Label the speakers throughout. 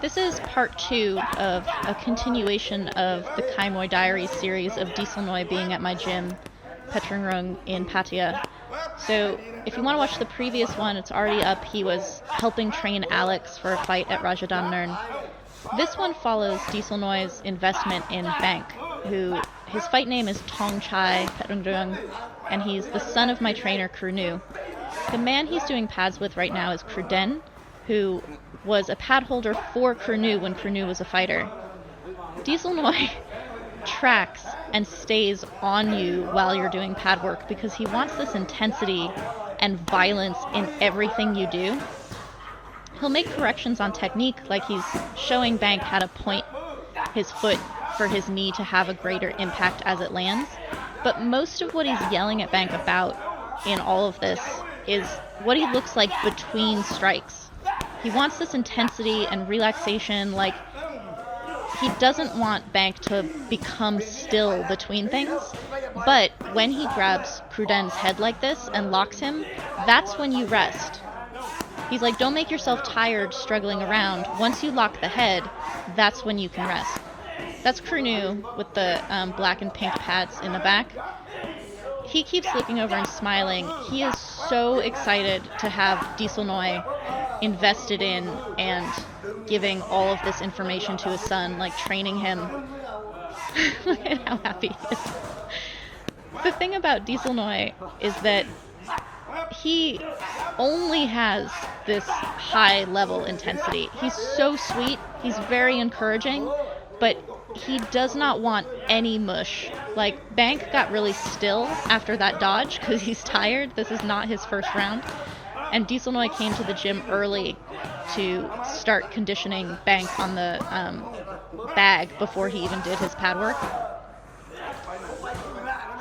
Speaker 1: This is part 2 of a continuation of the Kaimuay Diaries series of Dieselnoi being at my gym, Petringrung in Pattaya. So if you want to watch the previous one, it's already up. He was helping train Alex for a fight at Rajadamnern. This one follows Dieselnoi's investment in Bank, who his fight name is Tongchai Petringrung, and he's the son of my trainer Krunu. The man he's doing pads with right now is Cruden, who was a pad holder for Krunu when Krunu was a fighter. Dieselnoi tracks and stays on you while you're doing pad work because he wants this intensity and violence in everything you do. He'll make corrections on technique, like he's showing Bank how to point his foot for his knee to have a greater impact as it lands. But most of what he's yelling at Bank about in all of this is what he looks like between strikes. He wants this intensity and relaxation, like he doesn't want Bank to become still between things, but when he grabs Cruden's head like this and locks him, that's when you rest. He's like, don't make yourself tired struggling around. Once you lock the head, that's when you can rest. That's Krunu with the black and pink pads in the back. He keeps looking over and smiling. He is so excited to have Dieselnoi invested in and giving all of this information to his son, like training him. Look at how happy he is. The thing about Dieselnoi is that he only has this high level intensity. He's so sweet, he's very encouraging, but he does not want any mush. Like, Bank got really still after that dodge because he's tired. This is not his first round. And Dieselnoi came to the gym early to start conditioning Bank on the bag before he even did his pad work.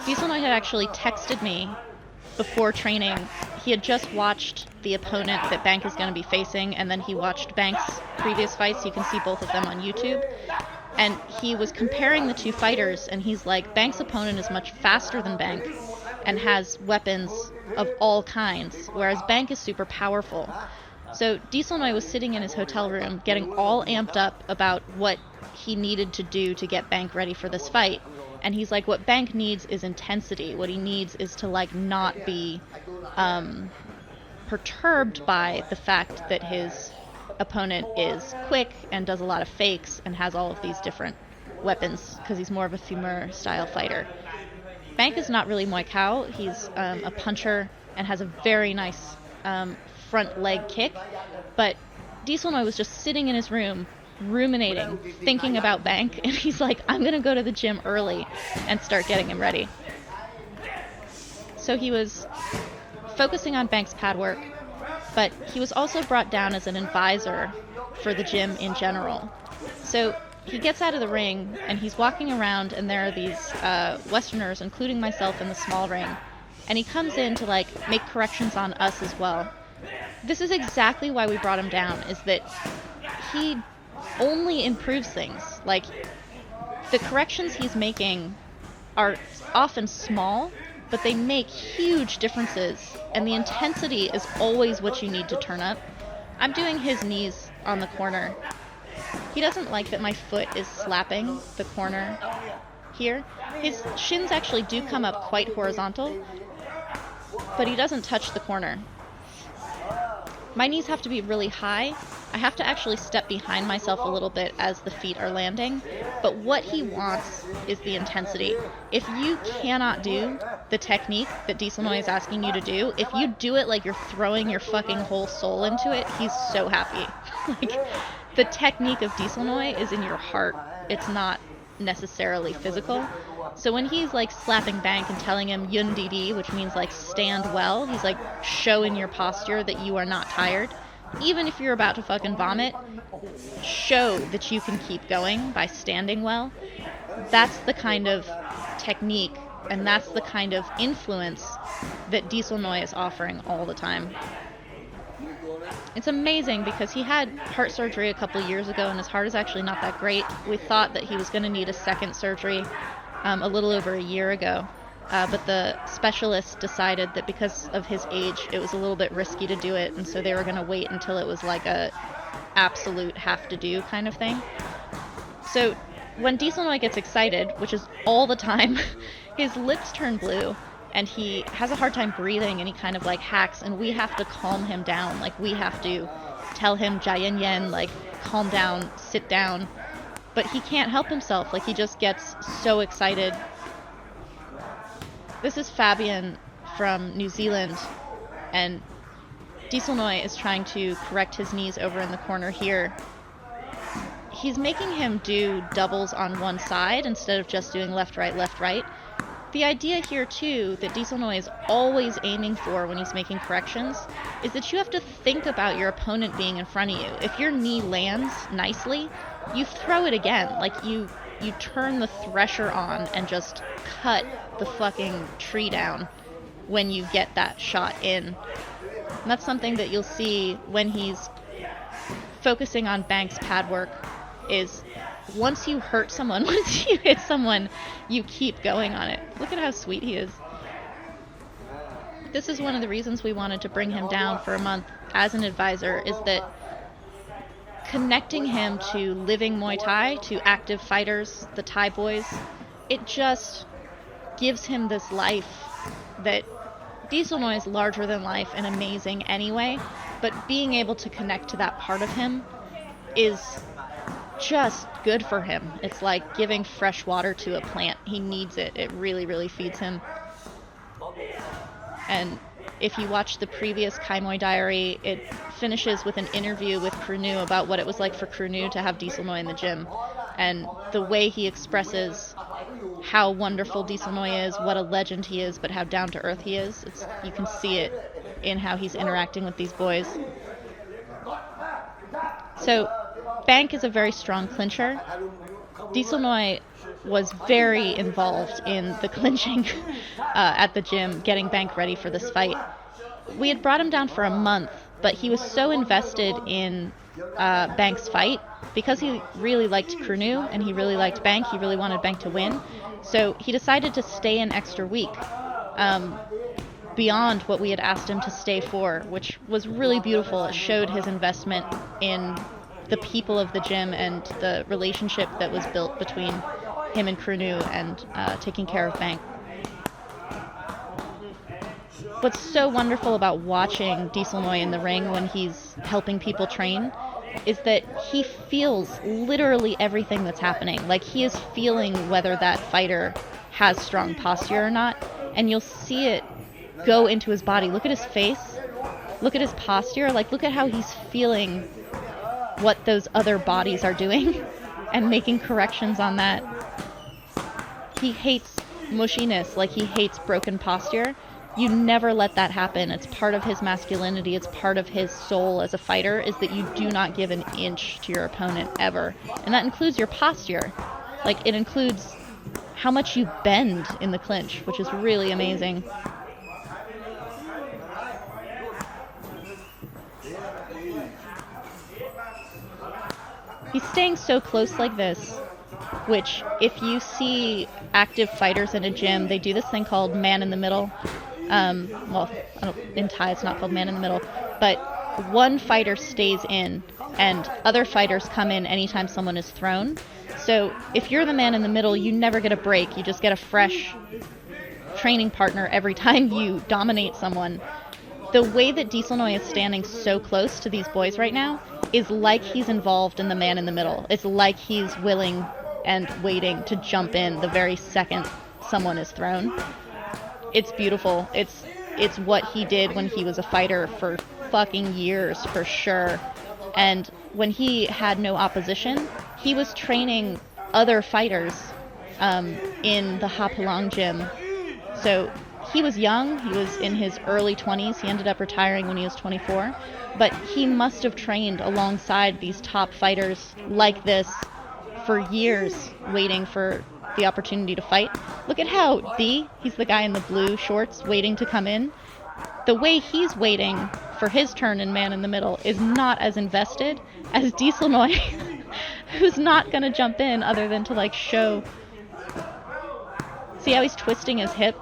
Speaker 1: Dieselnoi had actually texted me before training. He had just watched the opponent that Bank is going to be facing, and then he watched Bank's previous fights. You can see both of them on YouTube. And he was comparing the two fighters, and he's like, Bank's opponent is much faster than Bank and has weapons of all kinds, whereas Bank is super powerful. So Dieselnoi was sitting in his hotel room getting all amped up about what he needed to do to get Bank ready for this fight. And he's like, what Bank needs is intensity. What he needs is to like not be perturbed by the fact that his opponent is quick and does a lot of fakes and has all of these different weapons because he's more of a Femur style fighter. Bank is not really Muay Khao. He's a puncher and has a very nice front leg kick. But Dieselnoi was just sitting in his room ruminating, thinking about Bank, and he's like, I'm going to go to the gym early and start getting him ready. So he was focusing on Bank's pad work, but he was also brought down as an advisor for the gym in general. So he gets out of the ring and he's walking around, and there are these Westerners, including myself, in the small ring, and he comes in to like make corrections on us as well. This is exactly why we brought him down, is that he only improves things. Like, the corrections he's making are often small, but they make huge differences, and the intensity is always what you need to turn up. I'm doing his knees on the corner. He doesn't like that my foot is slapping the corner here. His shins actually do come up quite horizontal, but he doesn't touch the corner. My knees have to be really high. I have to actually step behind myself a little bit as the feet are landing. But what he wants is the intensity. If you cannot do the technique that Dieselnoi is asking you to do, if you do it like you're throwing your fucking whole soul into it, he's so happy. Like, the technique of Dieselnoi is in your heart. It's not necessarily physical. So when he's like slapping Bank and telling him Yun Didi, which means like stand well, he's like, show in your posture that you are not tired. Even if you're about to fucking vomit, show that you can keep going by standing well. That's the kind of technique and that's the kind of influence that Dieselnoi is offering all the time. It's amazing because he had heart surgery a couple years ago and his heart is actually not that great. We thought that he was going to need a second surgery a little over a year ago. But the specialist decided that because of his age, it was a little bit risky to do it, and so they were going to wait until it was like a absolute have to do kind of thing. So when Dieselnoi gets excited, which is all the time, his lips turn blue and he has a hard time breathing and he kind of like hacks, and we have to calm him down. Like, we have to tell him Jayen Yen, like, calm down, sit down. But he can't help himself. Like, he just gets so excited. This is Fabian from New Zealand, and Dieselnoi is trying to correct his knees over in the corner here. He's making him do doubles on one side instead of just doing left, right, left, right. The idea here, too, that Dieselnoi is always aiming for when he's making corrections is that you have to think about your opponent being in front of you. If your knee lands nicely, you throw it again. Like, you turn the thresher on and just cut the fucking tree down when you get that shot in. And that's something that you'll see when he's focusing on Banks' pad work, is once you hurt someone, once you hit someone, you keep going on it. Look at how sweet he is. This is one of the reasons we wanted to bring him down for a month as an advisor, is that connecting him to living Muay Thai, to active fighters, the Thai boys, it just gives him this life that Dieselnoi is larger than life and amazing anyway, but being able to connect to that part of him is just good for him. It's like giving fresh water to a plant. He needs it. It really, really feeds him. And if you watch the previous Kaimuay diary, it finishes with an interview with Krunu about what it was like for Krunu to have Dieselnoi in the gym. And the way he expresses how wonderful Dieselnoi is, what a legend he is, but how down-to-earth he is. You can see it in how he's interacting with these boys. So, Bank is a very strong clincher. Dieselnoi was very involved in the clinching at the gym, getting Bank ready for this fight. We had brought him down for a month, but he was so invested in Bank's fight, because he really liked Krunu and he really liked Bank, he really wanted Bank to win. So he decided to stay an extra week, beyond what we had asked him to stay for, which was really beautiful. It showed his investment in the people of the gym and the relationship that was built between him and Krunu and taking care of Bank. What's so wonderful about watching Dieselnoi in the ring when he's helping people train is that he feels literally everything that's happening. Like, he is feeling whether that fighter has strong posture or not, and you'll see it go into his body. Look at his face. Look at his posture. Like, look at how he's feeling what those other bodies are doing and making corrections on that. He hates mushiness. Like, he hates broken posture. You never let that happen. It's part of his masculinity. It's part of his soul as a fighter, is that you do not give an inch to your opponent ever. And that includes your posture. Like, it includes how much you bend in the clinch, which is really amazing. He's staying so close like this, which, if you see active fighters in a gym, they do this thing called man in the middle. Well, in Thai it's not called man in the middle, but one fighter stays in and other fighters come in anytime someone is thrown. So if you're the man in the middle, you never get a break. You just get a fresh training partner every time you dominate someone. The way that Dieselnoi is standing so close to these boys right now is like he's involved in the man in the middle. It's like he's willing and waiting to jump in the very second someone is thrown. It's beautiful. It's what he did when he was a fighter for fucking years, for sure. And when he had no opposition, he was training other fighters in the Hapalong gym. So he was young. He was in his early 20s. He ended up retiring when he was 24. But he must have trained alongside these top fighters like this for years, waiting for the opportunity to fight. Look at how he's the guy in the blue shorts waiting to come in. The way he's waiting for his turn in man in the middle is not as invested as Dieselnoi, who's not going to jump in other than to, like, show. See how he's twisting his hip?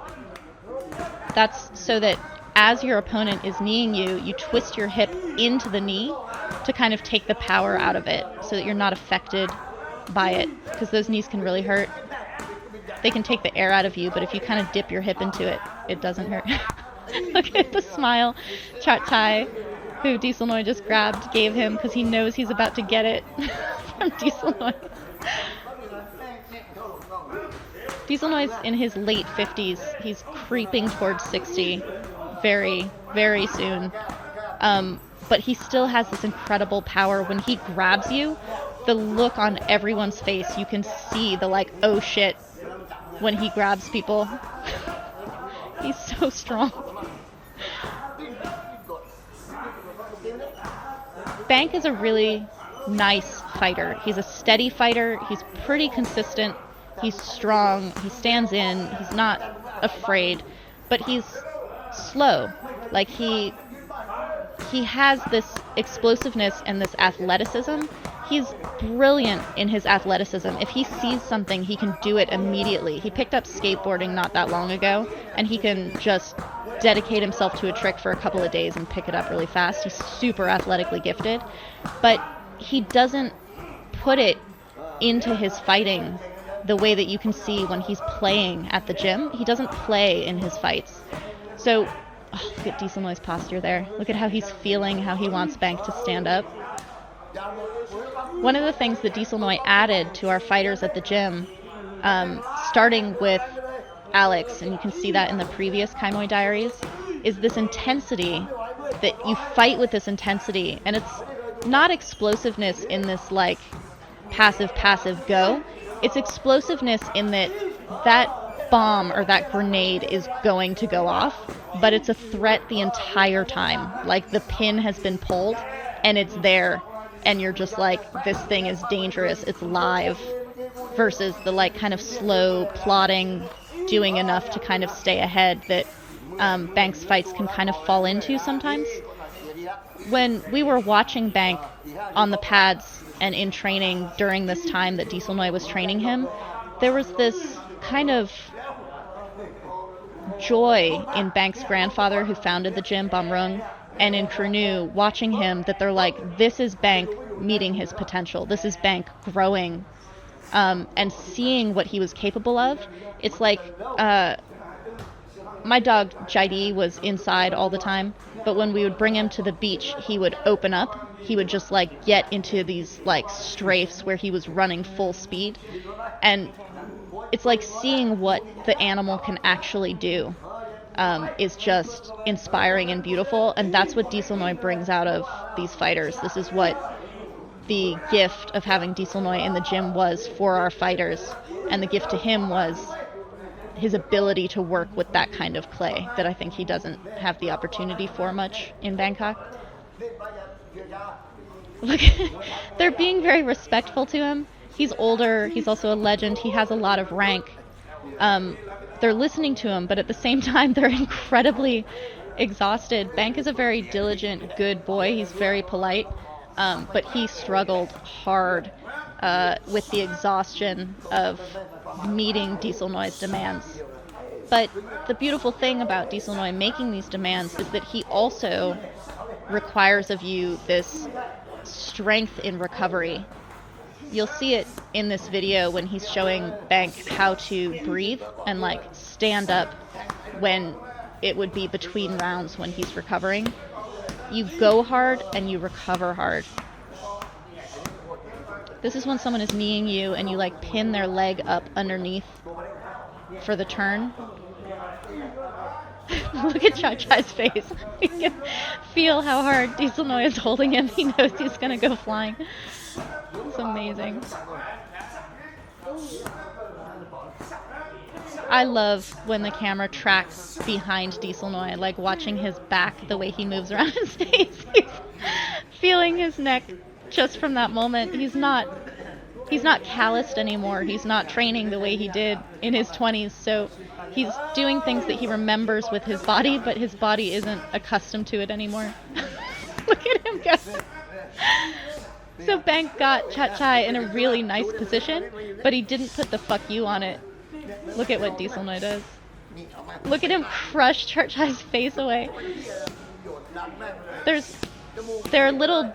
Speaker 1: That's so that as your opponent is kneeing you, you twist your hip into the knee to kind of take the power out of it so that you're not affected by it, because those knees can really hurt. They can take the air out of you, but if you kind of dip your hip into it, it doesn't hurt. Look at the smile Chat Chai, who Dieselnoi just grabbed, gave him because he knows he's about to get it from Dieselnoi. Dieselnoi's in his late 50s. He's creeping towards 60 very, very soon. But he still has this incredible power. When he grabs you, the look on everyone's face, you can see the like, oh shit, when he grabs people. He's so strong. Bank is a really nice fighter. He's a steady fighter. He's pretty consistent. He's strong. He stands in. He's not afraid, but he's slow. Like he has this explosiveness and this athleticism. He's brilliant in his athleticism. If he sees something, he can do it immediately. He picked up skateboarding not that long ago, and he can just dedicate himself to a trick for a couple of days and pick it up really fast. He's super athletically gifted, but he doesn't put it into his fighting the way that you can see when he's playing at the gym. He doesn't play in his fights. So, look at Dieselnoi's posture there. Look at how he's feeling, how he wants Bank to stand up. One of the things that Dieselnoi added to our fighters at the gym, starting with Alex, and you can see that in the previous Kaimuay Diaries, is this intensity, that you fight with this intensity. And it's not explosiveness in this like passive go. It's explosiveness in that bomb or that grenade is going to go off, but it's a threat the entire time. Like the pin has been pulled and it's there, and you're just like, this thing is dangerous, it's live, versus the like kind of slow plodding, doing enough to kind of stay ahead that Bank's fights can kind of fall into sometimes. When we were watching Bank on the pads and in training during this time that Dieselnoi was training him, there was this kind of joy in Bank's grandfather, who founded the gym, Bamrung, and in Kurnu, watching him, that they're like, this is Bank meeting his potential. This is Bank growing, and seeing what he was capable of. It's like, my dog Jaidi was inside all the time, but when we would bring him to the beach, he would open up. He would just like get into these like strafes where he was running full speed, and it's like seeing what the animal can actually do is just inspiring and beautiful, and that's what Dieselnoi brings out of these fighters. This is what the gift of having Dieselnoi in the gym was for our fighters, and the gift to him was his ability to work with that kind of clay that I think he doesn't have the opportunity for much in Bangkok. Look, they're being very respectful to him. He's older, he's also a legend, he has a lot of rank. They're listening to him, but at the same time they're incredibly exhausted. Bank is a very diligent, good boy. He's very polite, but he struggled hard with the exhaustion of meeting Dieselnoi's demands. But the beautiful thing about Dieselnoi making these demands is that he also requires of you this strength in recovery. You'll see it in this video when he's showing Bank how to breathe and like stand up when it would be between rounds when he's recovering. You go hard and you recover hard. This is when someone is kneeing you and you like pin their leg up underneath for the turn. Look at Chai Chai's face. You can feel how hard Dieselnoi is holding him. He knows he's gonna go flying. It's amazing. I love when the camera tracks behind Dieselnoi, like watching his back, the way he moves around and stays. He's feeling his neck just from that moment. He's not calloused anymore. He's not training the way he did in his 20s. So he's doing things that he remembers with his body, but his body isn't accustomed to it anymore. Look at him go. So Bank got Chat Chai in a really nice position, but he didn't put the fuck you on it. Look at what Dieselnoi does. Look at him crush Chat Chai's face away. There are little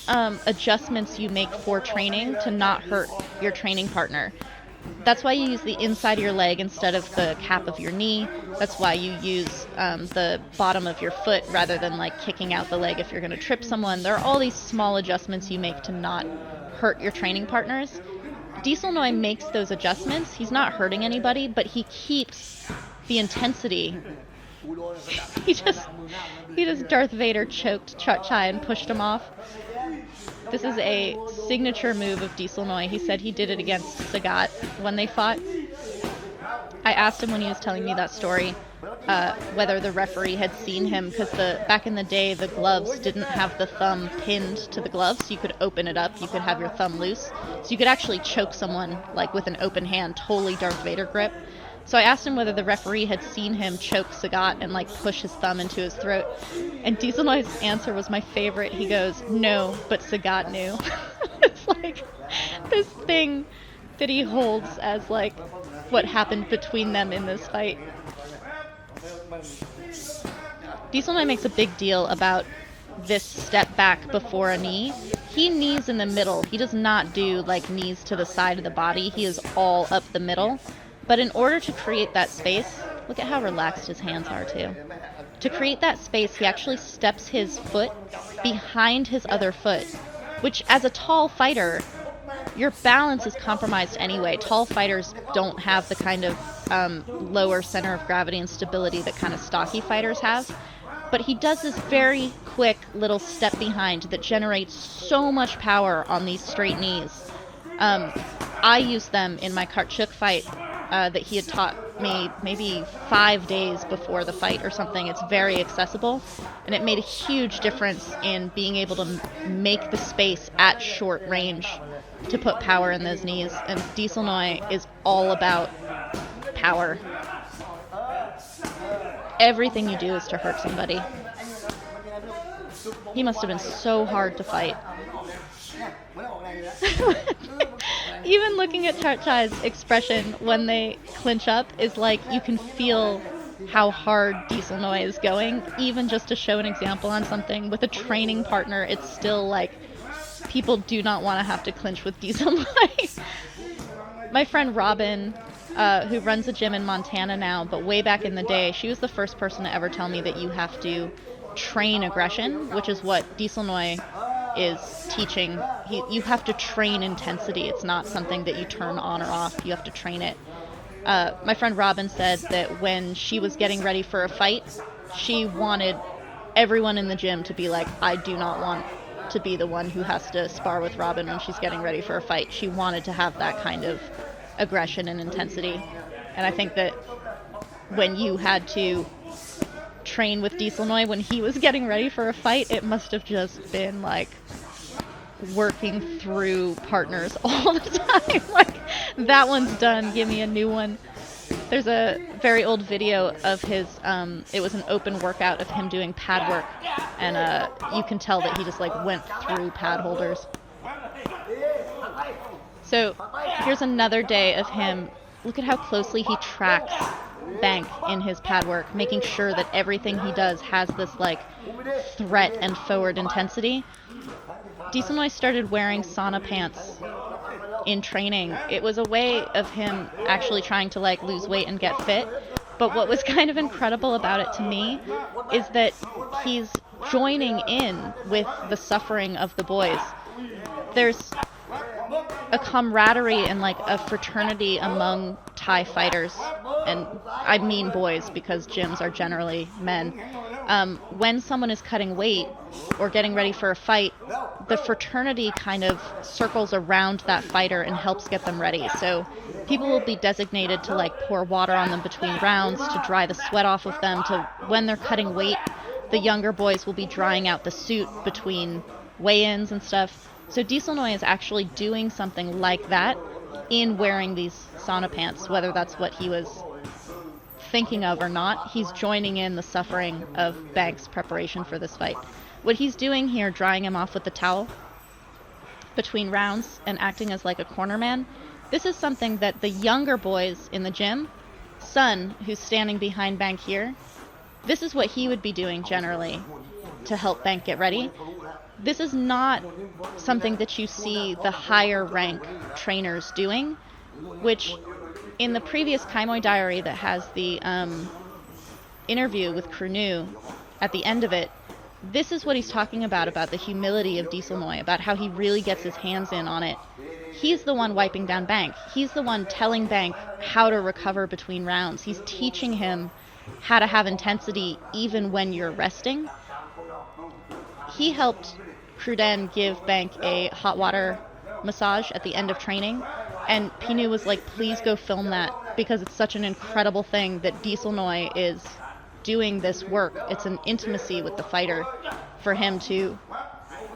Speaker 1: adjustments you make for training to not hurt your training partner. That's why you use the inside of your leg instead of the cap of your knee. That's why you use the bottom of your foot rather than like kicking out the leg if you're going to trip someone. There are all these small adjustments you make to not hurt your training partners. Dieselnoi makes those adjustments. He's not hurting anybody, but he keeps the intensity. he just Darth Vader choked Chai and pushed him off. This is a signature move of Dieselnoi. He said he did it against Sagat when they fought. I asked him when he was telling me that story whether the referee had seen him, because back in the day the gloves didn't have the thumb pinned to the gloves, so you could open it up, you could have your thumb loose, so you could actually choke someone like with an open hand, totally Darth Vader grip. So I asked him whether the referee had seen him choke Sagat and like push his thumb into his throat. And Dieselnoi's answer was my favorite. He goes, "No, but Sagat knew." It's like this thing that he holds as like what happened between them in this fight. Dieselnoi makes a big deal about this step back before a knee. He knees in the middle. He does not do like knees to the side of the body. He is all up the middle. But in order to create that space, look at how relaxed his hands are too. To create that space, he actually steps his foot behind his other foot, which as a tall fighter, your balance is compromised anyway. Tall fighters don't have the kind of lower center of gravity and stability that kind of stocky fighters have. But he does this very quick little step behind that generates so much power on these straight knees. I used them in my Karchuk fight that he had taught me maybe 5 days before the fight or something. It's very accessible, and it made a huge difference in being able to make the space at short range to put power in those knees. And Dieselnoi is all about power. Everything you do is to hurt somebody. He must have been so hard to fight. Even looking at Chai's expression when they clinch up is like you can feel how hard Dieselnoi is going. Even just to show an example on something with a training partner, it's still like people do not want to have to clinch with Dieselnoi. My friend Robin, who runs a gym in Montana now, but way back in the day, she was the first person to ever tell me that you have to train aggression, which is what Dieselnoi is teaching. You have to train intensity. It's not something that you turn on or off. You have to train it. My friend Robin said that when she was getting ready for a fight, she wanted everyone in the gym to be like, I do not want to be the one who has to spar with Robin when she's getting ready for a fight. She wanted to have that kind of aggression and intensity. And I think that when you had to train with Dieselnoi when he was getting ready for a fight, it must have just been like working through partners all the time. Like, that one's done, give me a new one. There's a very old video of his, it was an open workout of him doing pad work, and you can tell that he just like went through pad holders. So here's another day of him. Look at how closely he tracks Bank in his pad work, making sure that everything he does has this like threat and forward intensity. Dieselnoi started wearing sauna pants in training. It was a way of him actually trying to like lose weight and get fit. But what was kind of incredible about it to me is that he's joining in with the suffering of the boys. There's a camaraderie and like a fraternity among Thai fighters, and I mean boys because gyms are generally men. When someone is cutting weight or getting ready for a fight, the fraternity kind of circles around that fighter and helps get them ready. So people will be designated to like pour water on them between rounds to dry the sweat off of them. To when they're cutting weight, the younger boys will be drying out the suit between weigh-ins and stuff. So Dieselnoi is actually doing something like that in wearing these sauna pants, whether that's what he was thinking of or not. He's joining in the suffering of Bank's preparation for this fight. What he's doing here, drying him off with the towel between rounds and acting as like a corner man, this is something that the younger boys in the gym, Sun, who's standing behind Bank here, this is what he would be doing generally to help Bank get ready. this is not something that you see the higher rank trainers doing, which in the previous Kaimuay Diary that has the interview with Krunu at the end of it, this is what he's talking about the humility of Dieselnoi, about how he really gets his hands in on it. He's the one wiping down Bank. He's the one telling Bank how to recover between rounds. He's teaching him how to have intensity even when you're resting. He helped Cruden give Bank a hot water massage at the end of training, and Pinu was like, please go film that, because it's such an incredible thing that Dieselnoi is doing this work. It's an intimacy with the fighter for him to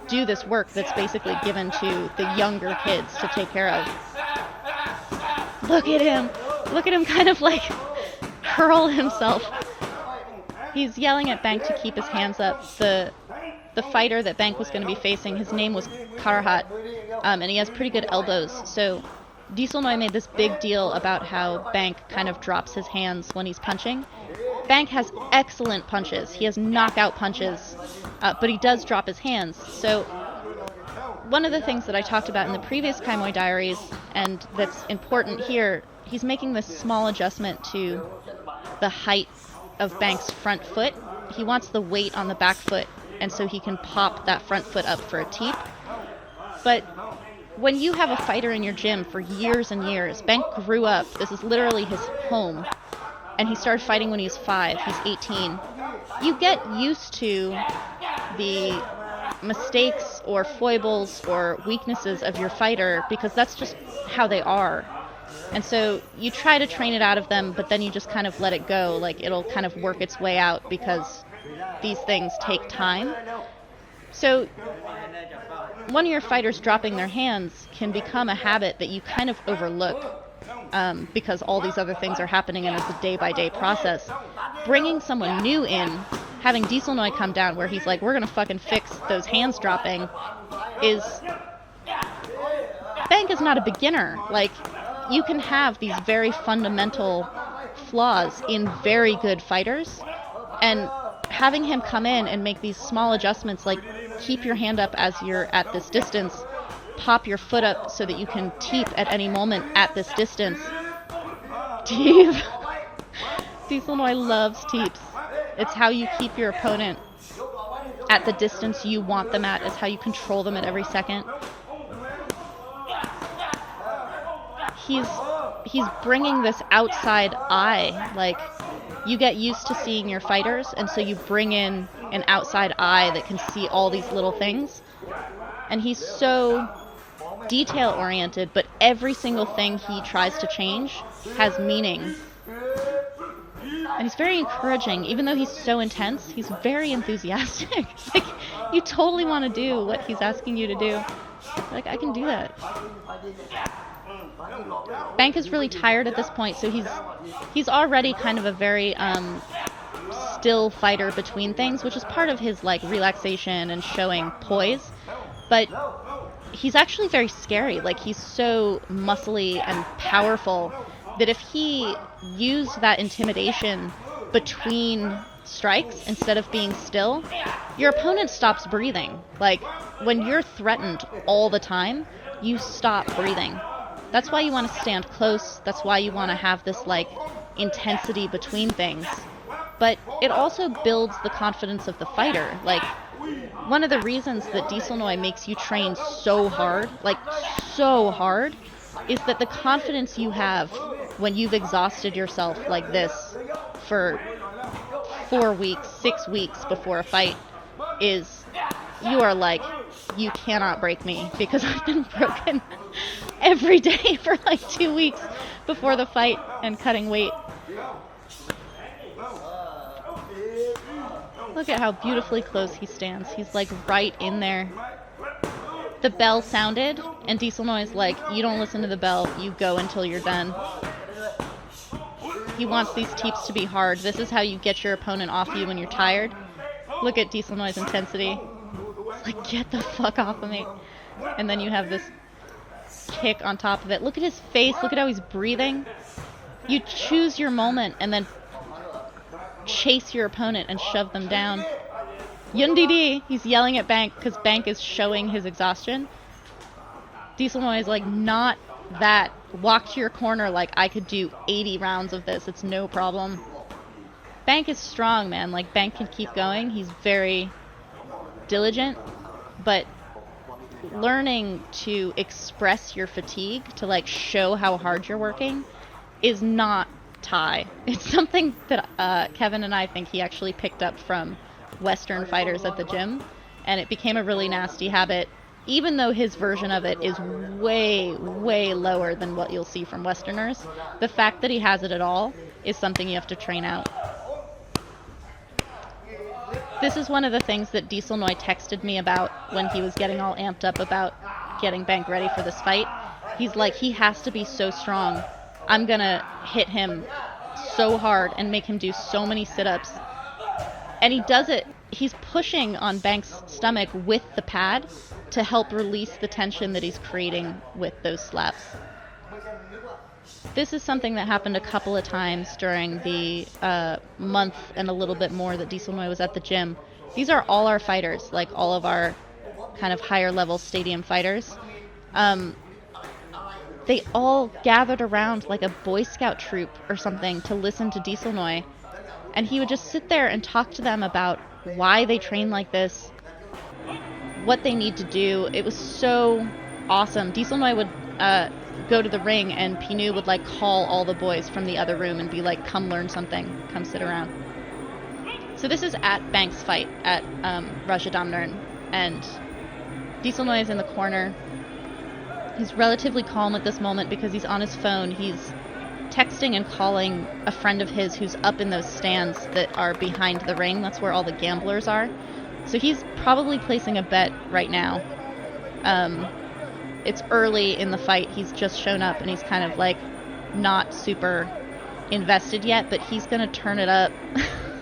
Speaker 1: do this work that's basically given to the younger kids to take care of. Look at him kind of like hurl himself. He's yelling at Bank to keep his hands up. The fighter that Bank was going to be facing, his name was Karahat, and he has pretty good elbows. So Dieselnoi made this big deal about how Bank kind of drops his hands when he's punching. Bank has excellent punches. He has knockout punches, but he does drop his hands. So one of the things that I talked about in the previous Kaimuay Diaries, and that's important here, he's making this small adjustment to the height of Bank's front foot. He wants the weight on the back foot, and so he can pop that front foot up for a teep. But when you have a fighter in your gym for years and years, Bank grew up, this is literally his home, and he started fighting when he was 5, he's 18. You get used to the mistakes or foibles or weaknesses of your fighter because that's just how they are. And so you try to train it out of them, but then you just kind of let it go, like it'll kind of work its way out because these things take time. So one of your fighters dropping their hands can become a habit that you kind of overlook because all these other things are happening and it's a day-by-day process. Bringing someone new in, having Dieselnoi come down where he's like, we're going to fucking fix those hands dropping, is... Bank is not a beginner. Like, you can have these very fundamental flaws in very good fighters, and having him come in and make these small adjustments, like keep your hand up as you're at this distance, pop your foot up so that you can teep at any moment at this distance. Teep. Dieselnoi loves teeps. It's how you keep your opponent at the distance you want them at. It's how you control them at every second. He's bringing this outside eye. Like, you get used to seeing your fighters, and so you bring in an outside eye that can see all these little things. And he's so detail-oriented, but every single thing he tries to change has meaning. And he's very encouraging. Even though he's so intense, he's very enthusiastic. Like, you totally want to do what he's asking you to do. Like, I can do that. Bank is really tired at this point, so he's already kind of a very still fighter between things, which is part of his like relaxation and showing poise. But he's actually very scary. Like, he's so muscly and powerful that if he used that intimidation between strikes instead of being still, your opponent stops breathing. Like, when you're threatened all the time, you stop breathing. That's why you want to stand close. That's why you want to have this like intensity between things. But it also builds the confidence of the fighter. Like, one of the reasons that Dieselnoi makes you train so hard, like so hard, is that the confidence you have when you've exhausted yourself like this for 4 weeks, 6 weeks before a fight is, you are like, you cannot break me, because I've been broken every day for like 2 weeks before the fight and cutting weight. Look at how beautifully close he stands. He's like right in there. The bell sounded, and Dieselnoi's like, you don't listen to the bell, you go until you're done. He wants these teeps to be hard. This is how you get your opponent off you when you're tired. Look at Dieselnoi's intensity. It's like, get the fuck off of me. And then you have this kick on top of it. Look at his face. Look at how he's breathing. You choose your moment and then chase your opponent and shove them down. Yundidi! He's yelling at Bank because Bank is showing his exhaustion. Dieselnoi is like, not that. Walk to your corner like I could do 80 rounds of this. It's no problem. Bank is strong, man. Like, Bank can keep going. He's very diligent, but learning to express your fatigue, to like show how hard you're working, is not Thai. It's something that Kevin and I think he actually picked up from Western fighters at the gym, and it became a really nasty habit, even though his version of it is way, way lower than what you'll see from Westerners. The fact that he has it at all is something you have to train out. This is one of the things that Dieselnoi texted me about when he was getting all amped up about getting Bank ready for this fight. He's like, he has to be so strong. I'm gonna hit him so hard and make him do so many sit-ups. And he does it. He's pushing on Bank's stomach with the pad to help release the tension that he's creating with those slaps. This is something that happened a couple of times during the month and a little bit more that Dieselnoi was at the gym. These are all our fighters, like all of our kind of higher level stadium fighters. They all gathered around like a Boy Scout troop or something to listen to Dieselnoi. And he would just sit there and talk to them about why they train like this, what they need to do. It was so awesome. Dieselnoi would go to the ring, and Pinu would like call all the boys from the other room and be like, come learn something, come sit around. So this is at Bank's fight at Rajadamnern, and Dieselnoi is in the corner. He's relatively calm at this moment because he's on his phone. He's texting and calling a friend of his who's up in those stands that are behind the ring. That's where all the gamblers are. So he's probably placing a bet right now. It's early in the fight. He's just shown up and he's kind of like not super invested yet, but he's going to turn it up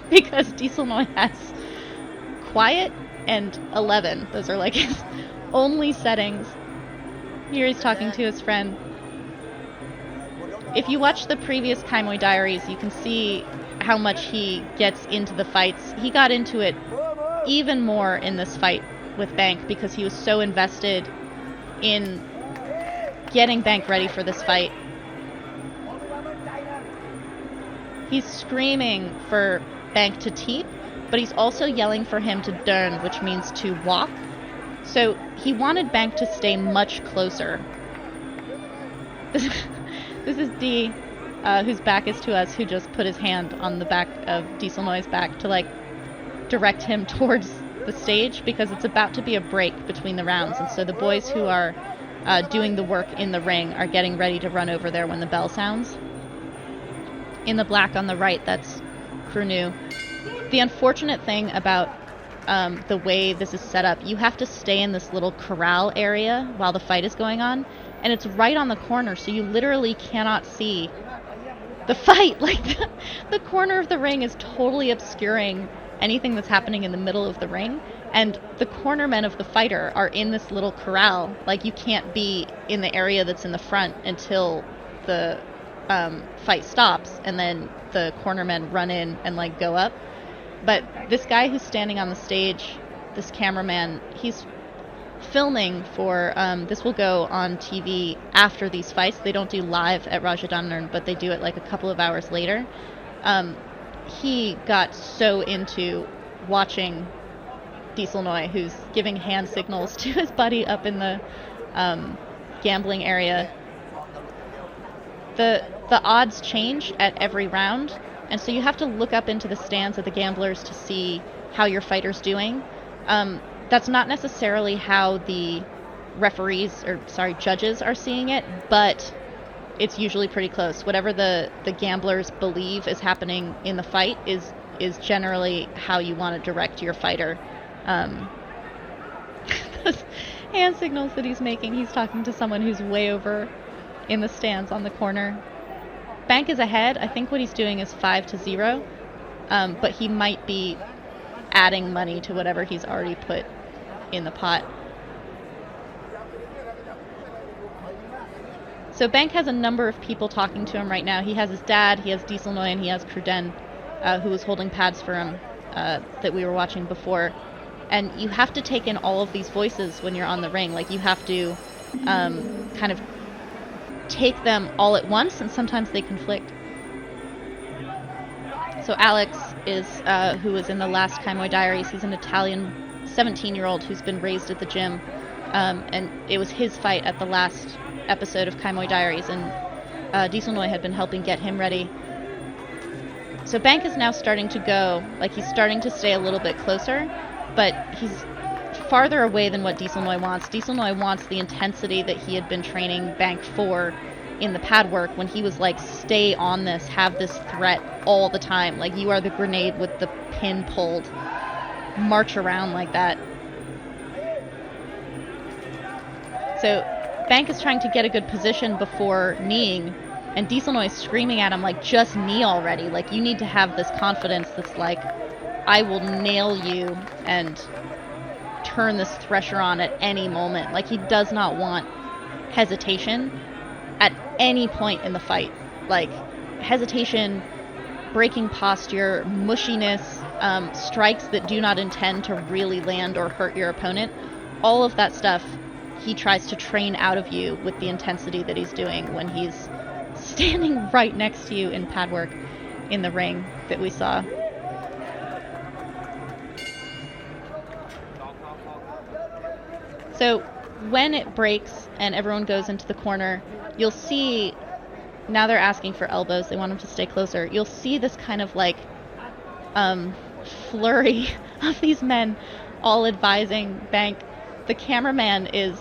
Speaker 1: because Dieselnoi has quiet and 11. Those are like his only settings. Here he's talking to his friend. If you watch the previous Kaimuay Diaries, you can see how much he gets into the fights. He got into it even more in this fight with Bank because he was so invested in getting Bank ready for this fight. He's screaming for Bank to teep, but he's also yelling for him to dern, which means to walk. So he wanted Bank to stay much closer. This is D, whose back is to us, who just put his hand on the back of Dieselnoi's back to like direct him towards the stage because it's about to be a break between the rounds, and so the boys who are doing the work in the ring are getting ready to run over there when the bell sounds. In the black on the right, that's Krunu. The unfortunate thing about the way this is set up, you have to stay in this little corral area while the fight is going on, and it's right on the corner, so you literally cannot see the fight. Like, the corner of the ring is totally obscuring anything that's happening in the middle of the ring, and the cornermen of the fighter are in this little corral. Like, you can't be in the area that's in the front until the fight stops, and then the cornermen run in and like go up. But this guy who's standing on the stage, this cameraman, he's filming for this will go on TV after these fights. They don't do live at Rajadamnern, but they do it like a couple of hours later. He got so into watching Dieselnoi, who's giving hand signals to his buddy up in the gambling area. The odds change at every round, and so you have to look up into the stands of the gamblers to see how your fighter's doing. That's not necessarily how the judges are seeing it, but it's usually pretty close. Whatever the gamblers believe is happening in the fight is generally how you want to direct your fighter. Those hand signals that he's making, he's talking to someone who's way over in the stands on the corner. Bank is ahead. I think what he's doing is 5-0, but he might be adding money to whatever he's already put in the pot. So Bank has a number of people talking to him right now. He has his dad, he has Dieselnoi, and he has Cruden, who was holding pads for him that we were watching before. And you have to take in all of these voices when you're on the ring. Like, you have to kind of take them all at once, and sometimes they conflict. So Alex is, who was in the last Kaimuay Diaries, he's an Italian 17-year-old who's been raised at the gym. And it was his fight at the last episode of Kaimuay Diaries, and Dieselnoi had been helping get him ready. So Bank is now starting to go, like, he's starting to stay a little bit closer, but he's farther away than what Dieselnoi wants. Dieselnoi wants the intensity that he had been training Bank for in the pad work, when he was like, stay on this, have this threat all the time. Like, you are the grenade with the pin pulled. March around like that. So Bank is trying to get a good position before kneeing, and Dieselnoi is screaming at him like, just knee already. Like, you need to have this confidence that's like, I will nail you and turn this thresher on at any moment. Like, he does not want hesitation at any point in the fight. Like, hesitation, breaking posture, mushiness, strikes that do not intend to really land or hurt your opponent. All of that stuff he tries to train out of you with the intensity that he's doing when he's standing right next to you in pad work in the ring that we saw. So when it breaks and everyone goes into the corner, you'll see, now they're asking for elbows, they want him to stay closer. You'll see this kind of like flurry of these men all advising Bank. The cameraman is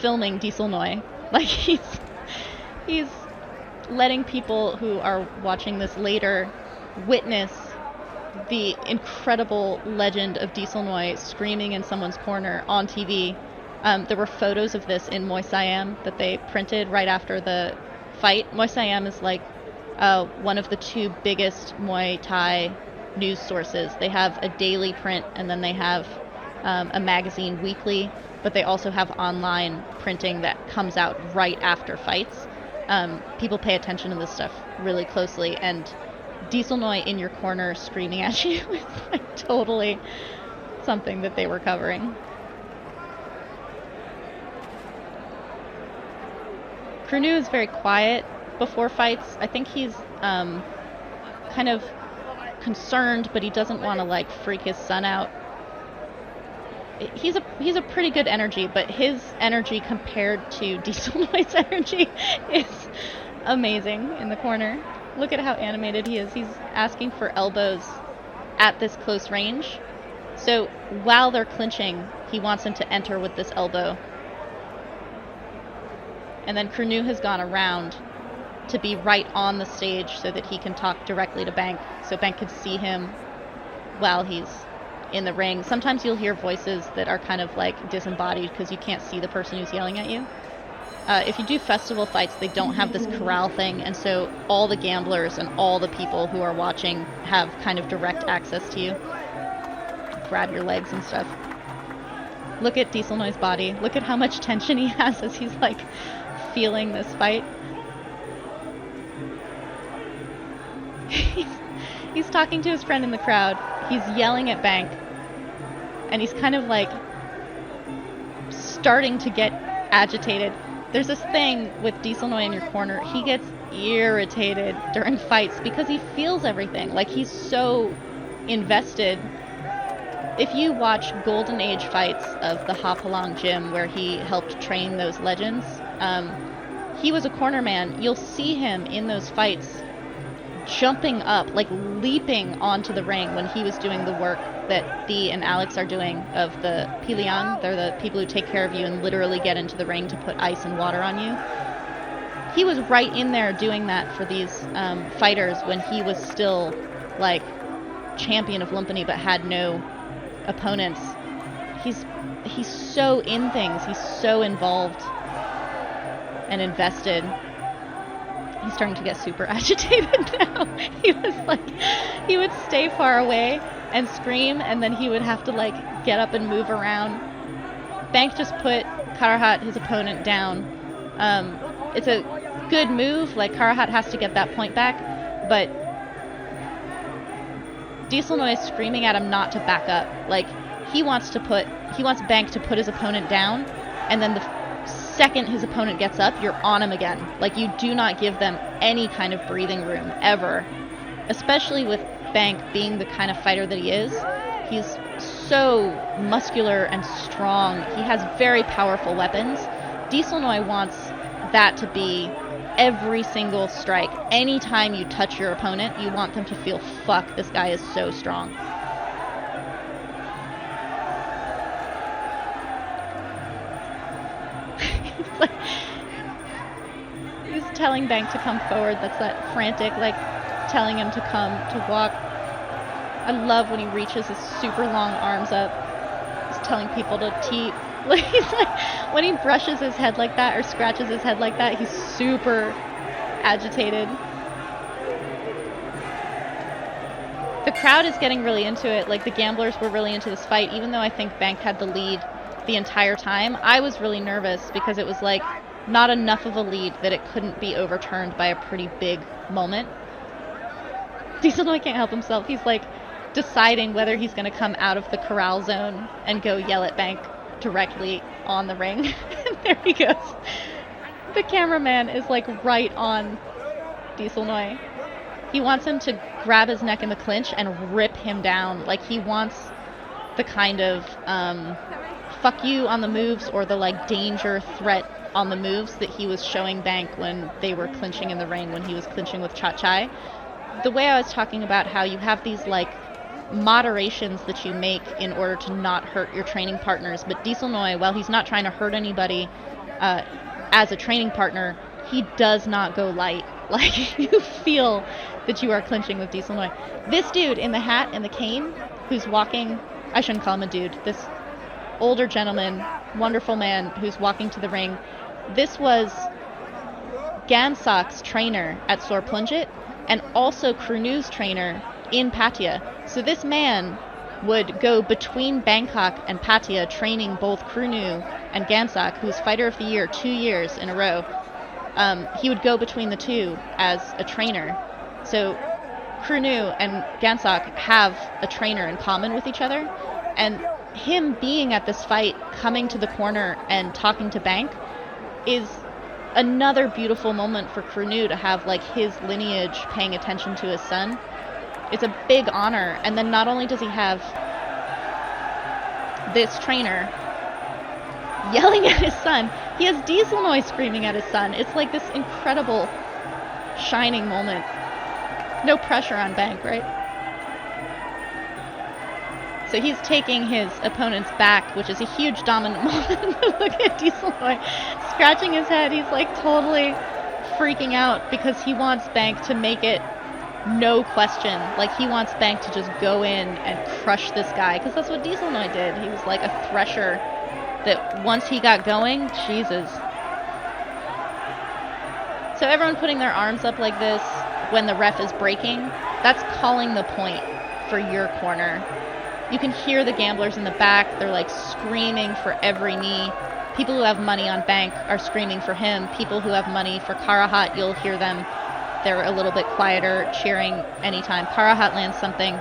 Speaker 1: filming Dieselnoi. Like, he's letting people who are watching this later witness the incredible legend of Dieselnoi screaming in someone's corner on TV. There were photos of this in Muay Siam that they printed right after the fight. Muay Siam is like one of the two biggest Muay Thai news sources. They have a daily print, and then they have a magazine weekly, but they also have online printing that comes out right after fights. People pay attention to this stuff really closely, and Dieselnoi in your corner screaming at you is like totally something that they were covering. Krunu is very quiet before fights. I think he's kind of concerned, but he doesn't want to like freak his son out. He's a pretty good energy, but his energy compared to Dieselnoi's energy is amazing in the corner. Look at how animated he is. He's asking for elbows at this close range. So while they're clinching, he wants him to enter with this elbow. And then Krunu has gone around to be right on the stage so that he can talk directly to Bank, so Bank can see him while he's in the ring. Sometimes you'll hear voices that are kind of like disembodied because you can't see the person who's yelling at you. If you do festival fights, they don't have this corral thing, and so all the gamblers and all the people who are watching have kind of direct access to you. Grab your legs and stuff. Look at Dieselnoi's body. Look at how much tension he has as he's like feeling this fight. He's talking to his friend in the crowd. He's yelling at Bank, and he's kind of like starting to get agitated. There's this thing with Dieselnoi in your corner. He gets irritated during fights because he feels everything. Like, he's so invested. If you watch Golden Age fights of the Hapalang gym where he helped train those legends, he was a corner man. You'll see him in those fights jumping up, like leaping onto the ring when he was doing the work that Thea and Alex are doing of the Piliang. They're the people who take care of you and literally get into the ring to put ice and water on you. He was right in there doing that for these fighters when he was still like champion of Lumpini but had no opponents. He's so in things. He's so involved and invested. He's starting to get super agitated now. He would stay far away and scream, and then he would have to like get up and move around. Bank just put Karahat, his opponent, down. It's a good move. Like, Karahat has to get that point back, but Dieselnoi is screaming at him not to back up. Like, he wants Bank to put his opponent down, and then the second his opponent gets up, you're on him again. Like, you do not give them any kind of breathing room, ever. Especially with Bank being the kind of fighter that he is. He's so muscular and strong. He has very powerful weapons. Dieselnoi wants that to be every single strike. Anytime you touch your opponent, you want them to feel, fuck, this guy is so strong. He's telling Bank to come forward. That's that frantic, like, telling him to come, to walk. I love when he reaches his super long arms up. He's telling people to teep. He's like, when he brushes his head like that or scratches his head like that, he's super agitated. The crowd is getting really into it. Like, the gamblers were really into this fight, even though I think Bank had the lead the entire time. I was really nervous because it was like not enough of a lead that it couldn't be overturned by a pretty big moment. Dieselnoi can't help himself. He's like deciding whether he's going to come out of the corral zone and go yell at Bank directly on the ring. And there he goes. The cameraman is like right on Dieselnoi. He wants him to grab his neck in the clinch and rip him down. Like, he wants the kind of fuck you on the moves, or the like danger threat on the moves that he was showing Bank when they were clinching in the ring, when he was clinching with Chai. The way I was talking about how you have these like moderations that you make in order to not hurt your training partners, but Dieselnoi, while he's not trying to hurt anybody as a training partner, he does not go light. Like, you feel that you are clinching with Dieselnoi. This dude in the hat and the cane, who's walking, I shouldn't call him a dude, this older gentleman, wonderful man who's walking to the ring, this was Gansok's trainer at Sorplunget, and also Krunu's trainer in Pattaya. So this man would go between Bangkok and Pattaya, training both Krunu and Gansok, who's Fighter of the Year 2 years in a row. He would go between the two as a trainer. So Krunu and Gansok have a trainer in common with each other, and him being at this fight, coming to the corner and talking to Bank, is another beautiful moment for Krunu to have like his lineage paying attention to his son. It's a big honor. And then not only does he have this trainer yelling at his son, he has Dieselnoi screaming at his son. It's like this incredible shining moment. No pressure on Bank, right? So he's taking his opponent's back, which is a huge dominant moment. Look at Dieselnoi scratching his head. He's like totally freaking out because he wants Bank to make it no question. Like, he wants Bank to just go in and crush this guy, because that's what Dieselnoi did. He was like a thresher that once he got going, Jesus. So everyone putting their arms up like this when the ref is breaking, that's calling the point for your corner. You can hear the gamblers in the back. They're like screaming for every knee. People who have money on Bank are screaming for him. People who have money for Karahat, you'll hear them. They're a little bit quieter, cheering anytime Karahat lands something.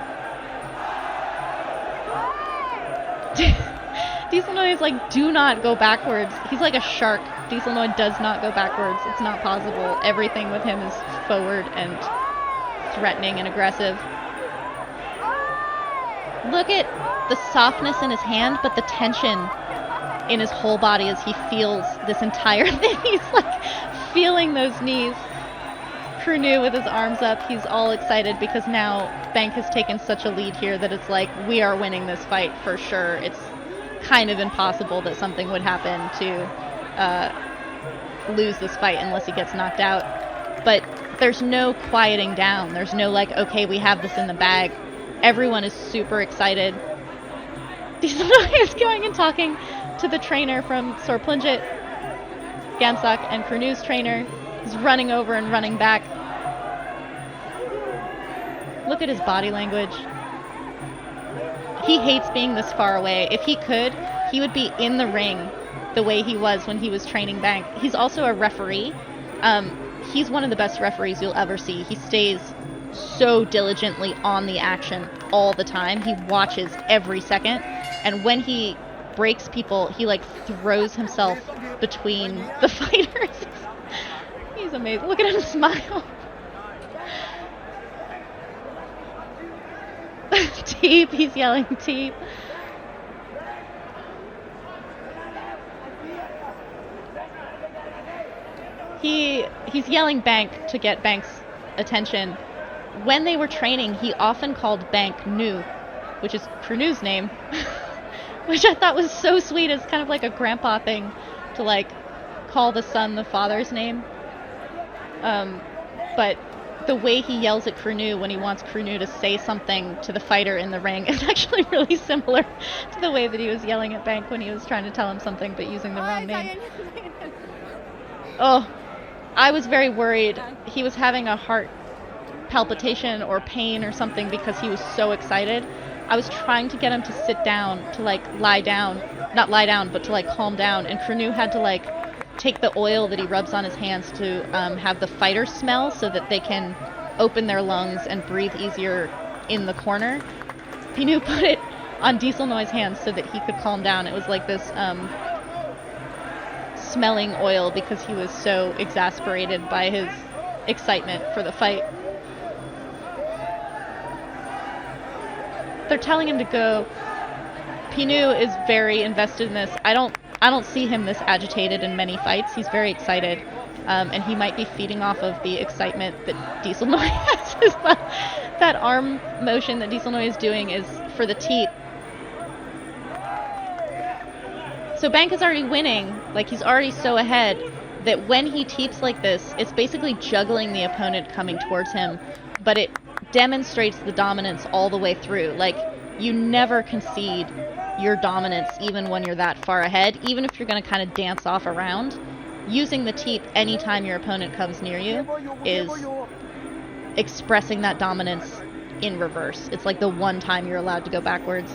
Speaker 1: Dieselnoi is like, do not go backwards. He's like a shark. Dieselnoi does not go backwards. It's not possible. Everything with him is forward and threatening and aggressive. Look at the softness in his hand, but the tension in his whole body as he feels this entire thing. He's like feeling those knees. Krunu with his arms up, he's all excited because now Bank has taken such a lead here that it's like, we are winning this fight for sure. It's kind of impossible that something would happen to lose this fight unless he gets knocked out. But there's no quieting down. There's no like, okay, we have this in the bag. Everyone is super excited. Dieselnoi is going and talking to the trainer from Sorplunget, Gansok, and Krunu's trainer. He's running over and running back. Look at his body language. He hates being this far away. If he could, he would be in the ring the way he was when he was training Bank. He's also a referee. He's one of the best referees you'll ever see. He stays so diligently on the action all the time. He watches every second. And when he breaks people, he like throws himself between the fighters. He's amazing. Look at him smile. Teep, he's yelling teep. He's yelling Bank to get Bank's attention. When they were training, he often called Bank Nu, which is Krunu's name, which I thought was so sweet. It's kind of like a grandpa thing to like call the son the father's name. But the way he yells at Krunu when he wants Krunu to say something to the fighter in the ring is actually really similar to the way that he was yelling at Bank when he was trying to tell him something but using the wrong name. Oh, I was very worried. He was having a heart palpitation or pain or something because he was so excited. I was trying to get him to sit down, to like lie down, not lie down, but to like calm down. And Krunu had to like take the oil that he rubs on his hands to have the fighter smell so that they can open their lungs and breathe easier in the corner. Pinu put it on Dieselnoi's hands so that he could calm down. It was like this smelling oil because he was so exasperated by his excitement for the fight. They're telling him to go. Pinu is very invested in this. I don't see him this agitated in many fights. He's very excited, and he might be feeding off of the excitement that Dieselnoi has as well. That arm motion that Dieselnoi is doing is for the teep. So Bank is already winning, like he's already so ahead that when he teeps like this, it's basically juggling the opponent coming towards him, but it demonstrates the dominance all the way through. Like, you never concede your dominance even when you're that far ahead, even if you're going to kind of dance off around. Using the teep anytime your opponent comes near you is expressing that dominance in reverse. It's like the one time you're allowed to go backwards.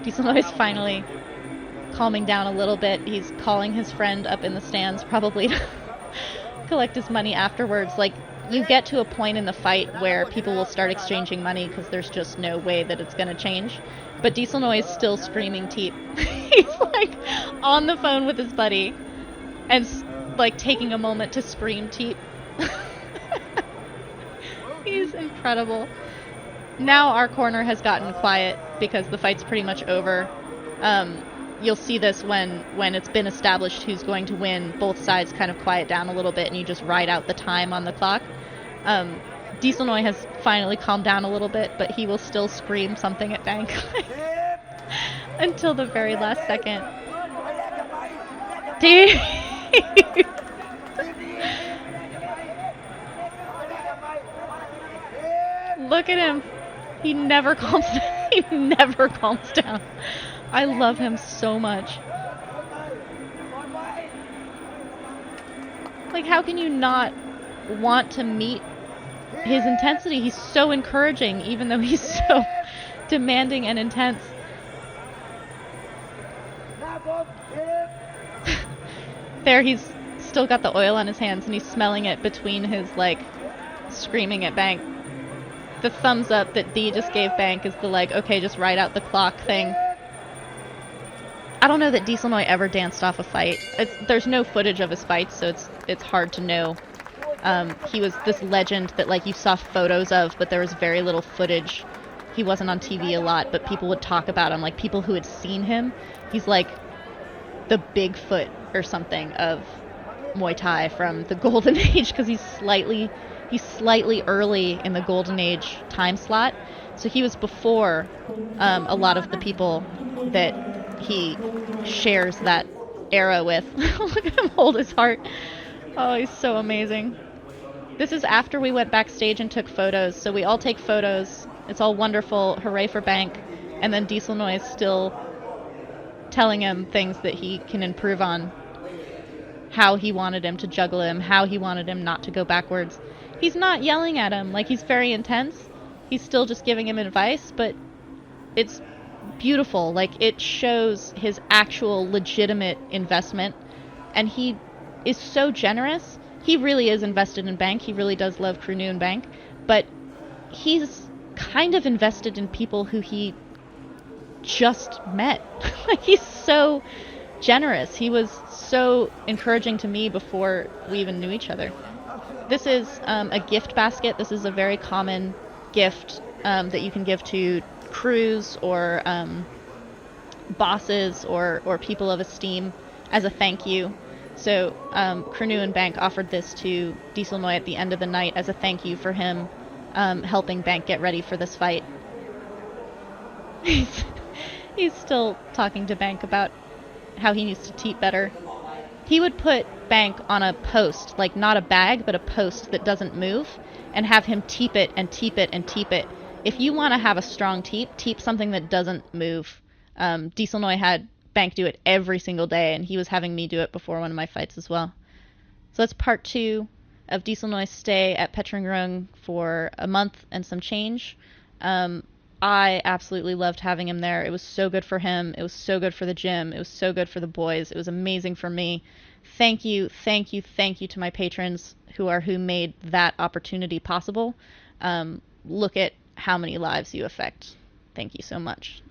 Speaker 1: Dieselnoi is finally calming down a little bit. He's calling his friend up in the stands, probably to collect his money afterwards. Like, you get to a point in the fight where people will start exchanging money because there's just no way that it's going to change. But Dieselnoi is still screaming teep. He's like on the phone with his buddy and like taking a moment to scream teep. He's incredible. Now our corner has gotten quiet because the fight's pretty much over. You'll see this when it's been established who's going to win. Both sides kind of quiet down a little bit and you just ride out the time on the clock. Dieselnoi has finally calmed down a little bit, but he will still scream something at Bank until the very last second. Look at him. He never calms down. He never calms down. I love him so much. Like, how can you not want to meet his intensity? He's so encouraging, even though he's so demanding and intense. There, he's still got the oil on his hands, and he's smelling it between his, like, screaming at Bank. The thumbs up that Dee just gave Bank is the, like, okay, just ride out the clock thing. I don't know that Dieselnoi ever danced off a fight. There's no footage of his fights, so it's hard to know. He was this legend that, like, you saw photos of, but there was very little footage. He wasn't on TV a lot, but people would talk about him, like people who had seen him. He's like the Bigfoot or something of Muay Thai from the Golden Age, because he's slightly early in the Golden Age time slot. So he was before a lot of the people that he shares that era with. Look at him hold his heart. Oh, he's so amazing. This is after we went backstage and took photos. So we all take photos. It's all wonderful. Hooray for Bank. And then Dieselnoi is still telling him things that he can improve on. How he wanted him to juggle him. How he wanted him not to go backwards. He's not yelling at him. Like, he's very intense. He's still just giving him advice, but it's beautiful. Like, it shows his actual legitimate investment, and he is so generous. He really is invested in Bank. He really does love Krunu and Bank, but he's kind of invested in people who he just met. Like, he's so generous. He was so encouraging to me before we even knew each other. This is a gift basket. This is a very common gift that you can give to crews or bosses or people of esteem as a thank you. So Kranu and Bank offered this to Dieselnoi at the end of the night as a thank you for him helping Bank get ready for this fight. He's still talking to Bank about how he needs to teep better. He would put Bank on a post, like not a bag, but a post that doesn't move, and have him teep it and teep it and teep it. If you want to have a strong teep something that doesn't move. Dieselnoi had Bank do it every single day, and he was having me do it before one of my fights as well. So that's part 2 of Dieselnoi's stay at Petringrung for a month and some change. I absolutely loved having him there. It was so good for him. It was so good for the gym. It was so good for the boys. It was amazing for me. Thank you, thank you, thank you to my patrons who made that opportunity possible. Look at how many lives you affect. Thank you so much.